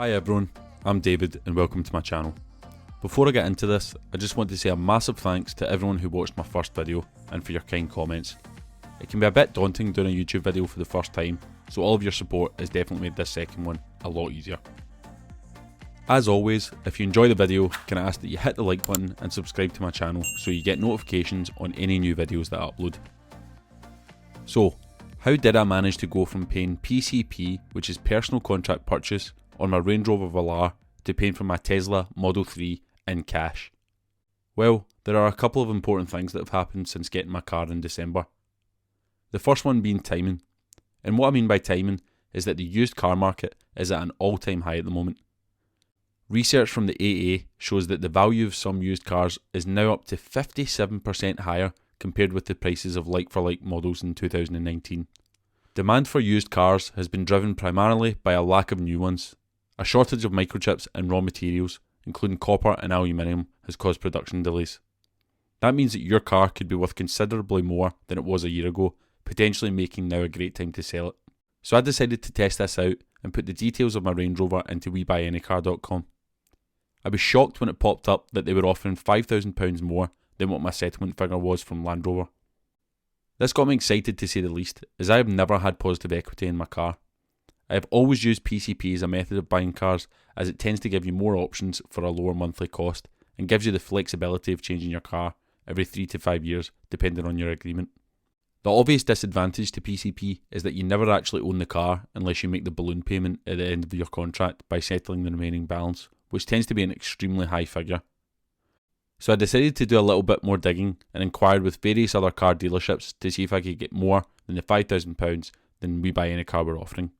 Hi everyone, I'm David and welcome to my channel. Before I get into this, I just want to say a massive thanks to everyone who watched my first video and for your kind comments. It can be a bit daunting doing a YouTube video for the first time, so all of your support has definitely made this second one a lot easier. As always, if you enjoy the video, can I ask that you hit the like button and subscribe to my channel so you get notifications on any new videos that I upload. So, how did I manage to go from paying PCP, which is personal contract purchase, on my Range Rover Velar to paying for my Tesla Model 3 in cash? Well, there are a couple of important things that have happened since getting my car in December. The first one being timing. And what I mean by timing is that the used car market is at an all-time high at the moment. Research from the AA shows that the value of some used cars is now up to 57% higher compared with the prices of like-for-like models in 2019. Demand for used cars has been driven primarily by a lack of new ones. A shortage of microchips and raw materials, including copper and aluminium, has caused production delays. That means that your car could be worth considerably more than it was a year ago, potentially making now a great time to sell it. So I decided to test this out and put the details of my Range Rover into WeBuyAnyCar.com. I was shocked when it popped up that they were offering £5,000 more than what my settlement figure was from Land Rover. This got me excited to say the least, as I have never had positive equity in my car. I have always used PCP as a method of buying cars, as it tends to give you more options for a lower monthly cost and gives you the flexibility of changing your car every 3 to 5 years depending on your agreement. The obvious disadvantage to PCP is that you never actually own the car unless you make the balloon payment at the end of your contract by settling the remaining balance, which tends to be an extremely high figure. So I decided to do a little bit more digging and inquired with various other car dealerships to see if I could get more than the £5,000 than We Buy Any Car were offering.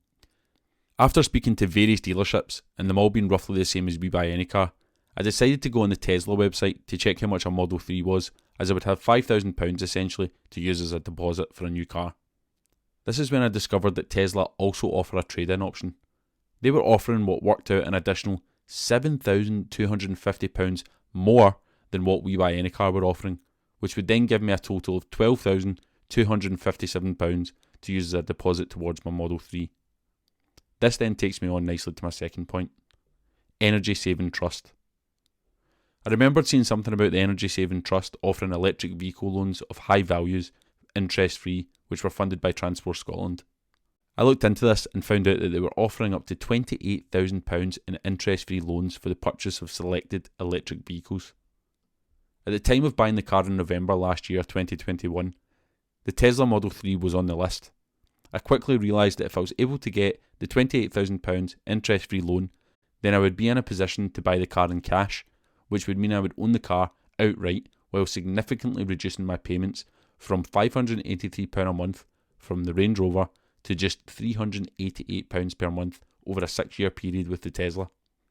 After speaking to various dealerships, and them all being roughly the same as We Buy Any Car, I decided to go on the Tesla website to check how much a Model 3 was, as I would have £5,000 essentially to use as a deposit for a new car. This is when I discovered that Tesla also offer a trade-in option. They were offering what worked out an additional £7,250 more than what We Buy Any Car were offering, which would then give me a total of £12,257 to use as a deposit towards my Model 3. This then takes me on nicely to my second point: Energy Saving Trust. I remembered seeing something about the Energy Saving Trust offering electric vehicle loans of high values, interest free, which were funded by Transport Scotland. I looked into this and found out that they were offering up to £28,000 in interest free loans for the purchase of selected electric vehicles. At the time of buying the car in November last year, 2021, the Tesla Model 3 was on the list. I quickly realised that if I was able to get the £28,000 interest-free loan, then I would be in a position to buy the car in cash, which would mean I would own the car outright while significantly reducing my payments from £583 a month from the Range Rover to just £388 per month over a 6-year period with the Tesla.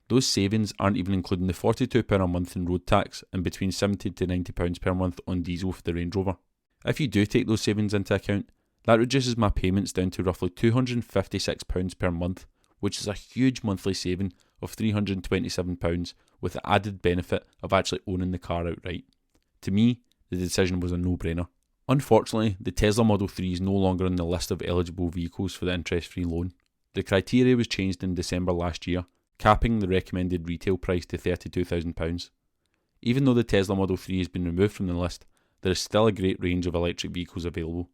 Those savings aren't even including the £42 a month in road tax and between £70 to £90 per month on diesel for the Range Rover. If you do take those savings into account, that reduces my payments down to roughly £256 per month, which is a huge monthly saving of £327 with the added benefit of actually owning the car outright. To me, the decision was a no-brainer. Unfortunately, the Tesla Model 3 is no longer on the list of eligible vehicles for the interest-free loan. The criteria was changed in December last year, capping the recommended retail price to £32,000. Even though the Tesla Model 3 has been removed from the list, there is still a great range of electric vehicles available.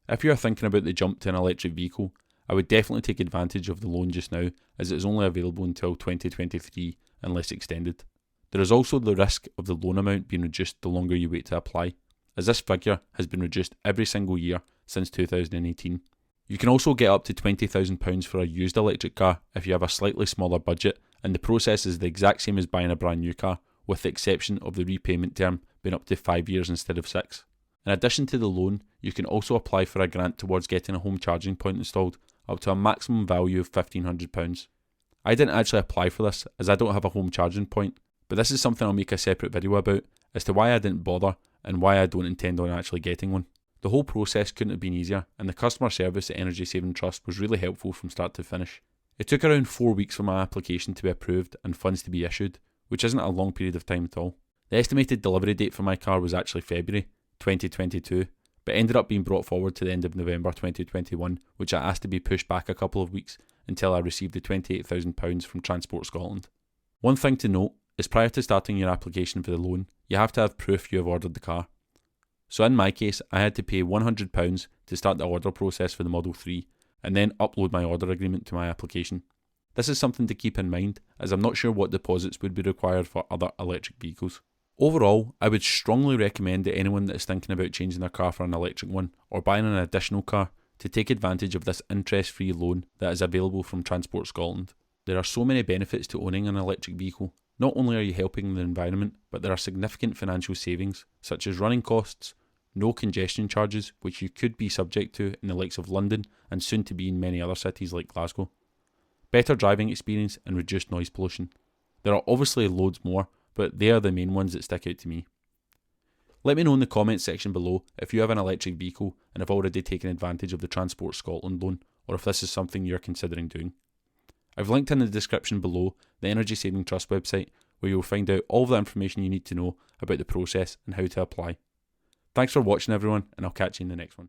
If you are thinking about the jump to an electric vehicle, I would definitely take advantage of the loan just now, as it is only available until 2023 unless extended. There is also the risk of the loan amount being reduced the longer you wait to apply, as this figure has been reduced every single year since 2018. You can also get up to £20,000 for a used electric car if you have a slightly smaller budget, and the process is the exact same as buying a brand new car, with the exception of the repayment term being up to 5 years instead of 6. In addition to the loan, you can also apply for a grant towards getting a home charging point installed, up to a maximum value of £1,500. I didn't actually apply for this, as I don't have a home charging point, but this is something I'll make a separate video about, as to why I didn't bother and why I don't intend on actually getting one. The whole process couldn't have been easier, and the customer service at Energy Saving Trust was really helpful from start to finish. It took around 4 weeks for my application to be approved and funds to be issued, which isn't a long period of time at all. The estimated delivery date for my car was actually February 2022, but ended up being brought forward to the end of November 2021, which I asked to be pushed back a couple of weeks until I received the £28,000 from Transport Scotland. One thing to note is prior to starting your application for the loan, you have to have proof you have ordered the car. So in my case, I had to pay £100 to start the order process for the Model 3 and then upload my order agreement to my application. This is something to keep in mind, as I'm not sure what deposits would be required for other electric vehicles. Overall, I would strongly recommend that anyone that is thinking about changing their car for an electric one or buying an additional car to take advantage of this interest-free loan that is available from Transport Scotland. There are so many benefits to owning an electric vehicle. Not only are you helping the environment, but there are significant financial savings, such as running costs, no congestion charges, which you could be subject to in the likes of London and soon to be in many other cities like Glasgow, better driving experience and reduced noise pollution. There are obviously loads more, but they are the main ones that stick out to me. Let me know in the comments section below if you have an electric vehicle and have already taken advantage of the Transport Scotland loan, or if this is something you're considering doing. I've linked in the description below the Energy Saving Trust website, where you'll find out all the information you need to know about the process and how to apply. Thanks for watching everyone, and I'll catch you in the next one.